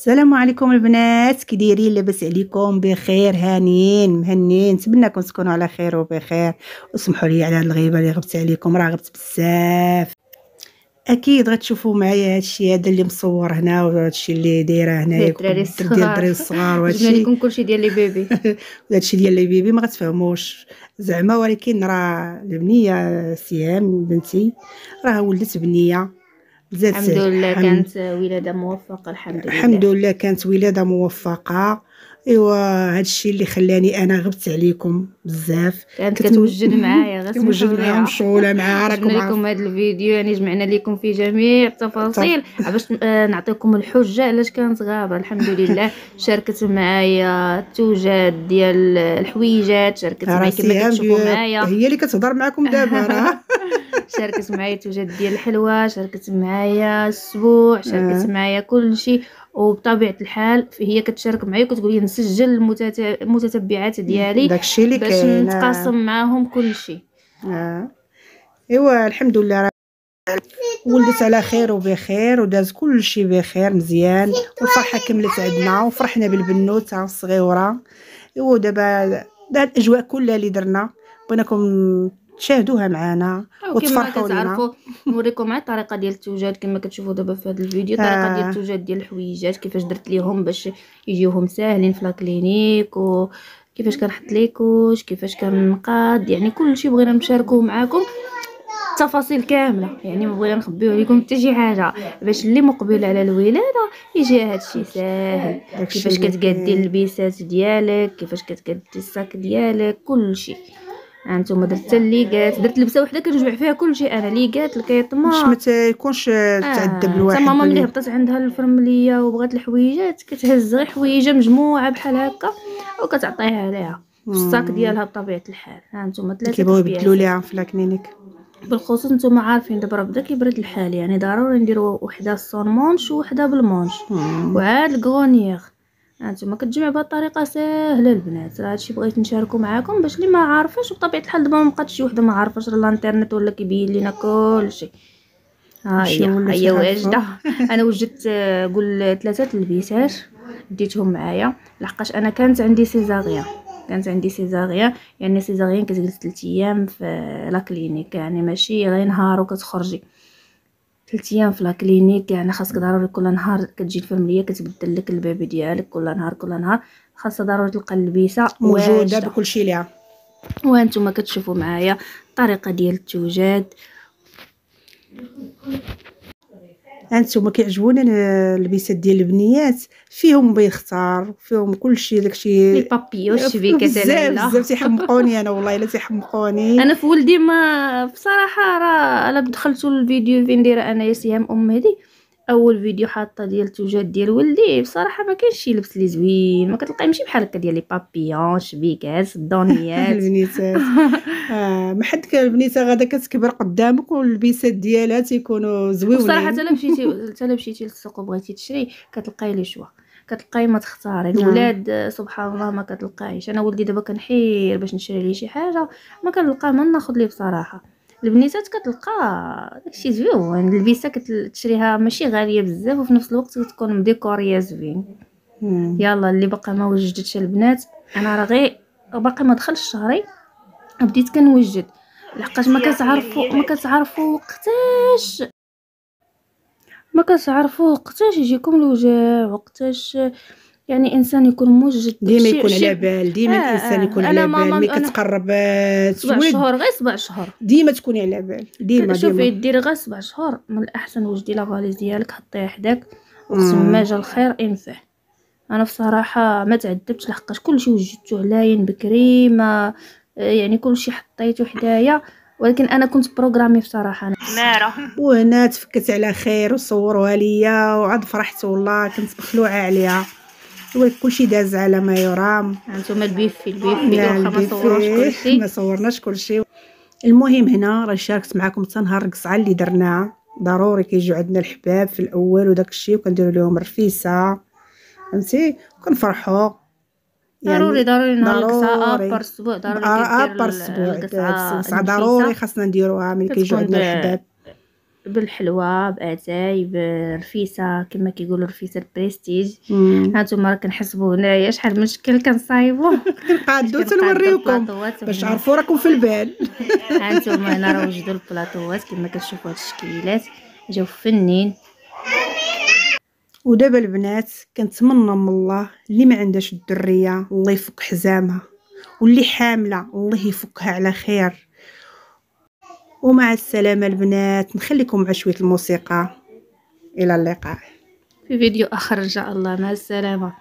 السلام عليكم البنات، كي دايرين؟ لاباس عليكم؟ بخير؟ هانيين مهنيين؟ نتمنىكم تكونوا على خير وبخير. وسمحوا لي على الغيبه اللي غبت عليكم، راه غبت بزاف. اكيد غتشوفوا معايا هادشي هذا اللي مصور هنا وهادشي اللي دايره هنايا الدراري ديال الدراري الصغار جبنا وهادشي لكم كلشي ديال لي بيبي. هادشي ديال لي بيبي ما غتفهموش زعما، ولكن راه البنيه سيام بنتي راه ولدت بنيه الحمد لله كانت ولاده موفقه. الحمد لله كانت ولاده موفقه. ايوا هادشي اللي خلاني انا غبت عليكم بزاف. كانت كتوجد معايا غير كتوجد معايا مشغوله معاها. راكم جبنا لكم هذا الفيديو، يعني جمعنا لكم فيه جميع التفاصيل باش نعطيكم الحجه علاش كانت غابه. الحمد لله شاركت معايا التوجد ديال الحويجات، شاركت معايا كما كتشوفوا معايا، هي اللي كتهضر معكم دابا راه شاركت معايا التوجد ديال الحلوى، شاركت معايا السبوع، شاركت معايا كل شيء. وبطبيعه الحال هي كتشارك معايا وكتقول لي نسجل المتتبعات ديالي داكشي اللي باش نتقاسم معاهم كل شيء. ايوا الحمد لله ولدت على خير وبخير وداز كل شيء بخير مزيان، والفرحه كملت عندنا وفرحنا بالبنوته الصغيره. ايوا دابا هاد الاجواء كلها اللي درنا بغيناكم تشاهدوها معنا وتفرحوا لينا. نوريكم مع الطريقه ديال التوجد كما كتشوفوا دابا في هذا الفيديو، الطريقه ديال التوجد ديال الحويجات كيفاش درت ليهم باش يجيوهم ساهلين في لاكلينيك، وكيفاش كنحط ليكوش، كيفاش كنقاد، يعني كل شيء بغينا نشاركوه معكم، التفاصيل كامله. يعني ما بغينا نخبيو عليكم حتى شي حاجه باش اللي مقبل على الولاده يجي هادشي ساهل. كيفاش كتقادي اللبيسات ديالك، كيفاش كتقادي الساك ديالك، كل شيء. هانتوما درت حتى الليقات، درت لبسه وحده كنجمع فيها كل شيء انا، ليقات الكيطمه باش ما تيكونش تعذب الواحد. حتى ماما ملي هبطت عندها الفرمليه وبغات الحويجات كتهز غير حويجه مجموعه بحال هكا وكتعطيها ليها في الصاك ديالها بطبيعه الحال. هانتوما ثلاثه كيبغيو يبدلوا ليها في لاكلينيك. بالخصوص نتوما عارفين دابا بدا كيبرد الحال، يعني ضروري نديروا وحده الصون مونش وحده بالمونش وعاد الكغونيير. هانتوما كتجمع بهذه الطريقه ساهله البنات. راه هادشي بغيت نشاركو معكم باش اللي ما عارفاش، وبطبيعه الحال دابا ما بقاتش شي وحده ما عارفاش، راه الانترنت ولا كيبين لينا كلشي. ها هي واجده. انا وجدت قول 3 البيسات ديتهم معايا لحقاش انا كانت عندي سيزاريان. يعني سيزاريان كتجلس 3 ايام في لا كلينيك، يعني ماشي غير نهار وكتخرجي 3 ايام في لا كلينيك. يعني خاصك ضروري كل نهار كتجي الفرمليه كتبدل لك البيبي ديالك، كل نهار خاصها ضروري تلقى اللبيسه موجوده بكل شيء ليها. وانتم كتشوفوا معايا الطريقه ديال التوجد. هانتوما كيعجبوني اللبسات ديال البنيات، فيهم بيختار فيهم كلشي داكشي لي بابيو الشبيكه بزاف تيحمقوني انا، والله الا تيحمقوني. انا في ولدي ما بصراحه راه الا دخلتوا الفيديو فين دايره انا يا سهام مهدي، اول فيديو حاطه ديال التوجد ديال ولدي، بصراحه ما كاينش شي لبس لي زوين، ما كتلقاي ماشي بحال هكا ديال لي بابيون شبيكات الدونيات البنيتات. ما حد كان البنيته غادا كتكبر قدامك واللبسات ديالها تيكونوا زويونين. بصراحه حتى مشيتي للسوق وبغيتي تشري كتلقاي لي شوا، كتلقاي ما تختاري. الولاد سبحان الله ما كتلقايش. انا ولدي دابا كنحير باش نشري ليه شي حاجه ما كنلقى ما ناخذ ليه بصراحه. البنيتات كتلقى داكشي زوين، البيسه كتشريها ماشي غاليه بزاف وفي نفس الوقت كتكون مديكوريه زوين. يلا اللي باقا ما وجدتش البنات، انا راه غير باقي ما دخلش شهري بديت كنوجد، لحقاش ما كتعرفوا وقتاش يجيكم الوجع، وقتاش يعني انسان يكون موجد. ديما يكون على بال، ديما الانسان يكون على بال ملي كتقرب 7 شهور، غير 7 شهور ديما تكوني على بال. ديما شوفي ديري غير 7 شهور من الاحسن وجدي لا فاليز ديالك حطيها حداك وقت ما جا الخير انفه. انا بصراحه ما تعذبتش لحقاش كلشي وجدته علاين بكري، ما يعني كلشي حطيته حدايا، ولكن انا كنت بروغرامي بصراحه انا ماره وهنا تفكت على خير وصوروها ليا وعاد فرحت والله كنت مخلوعه عليها. كلشي داز على ما يرام. هانتوما البيفي واخا ما صوروش كلشي، ما صورناش كلشي. المهم هنا راه شاركت معكم حتى نهار القصعه اللي درناها. ضروري كيجيو عندنا الحباب في الاول وداك الشيء وكنديروا لهم رفيسه فهمتي وكنفرحوا. ضروري نهار القصعه ابار الاسبوع ضروري كدير القصعه ضروري خاصنا نديروها ملي كيجيو عندنا الحباب. بالحلوى باتاي برفيسه كما كيقولوا رفيسه البريستيج. هانتوما راه كنحسبوا هنايا شحال من شكل كنصايبوا كنقادو تنوريوكم باش تعرفوا راكم في البال. هانتوما هنا راه وجدوا البلاطوات كما كتشوفوا هاد الشكيلات جاو فنين. ودابا البنات كنتمنى من الله اللي ما عندهاش الدريه الله يفك حزامها، واللي حامله الله يفكها على خير. ومع السلامه البنات، نخليكم مع شويه الموسيقى. الى اللقاء في فيديو اخر ان شاء الله، مع السلامه.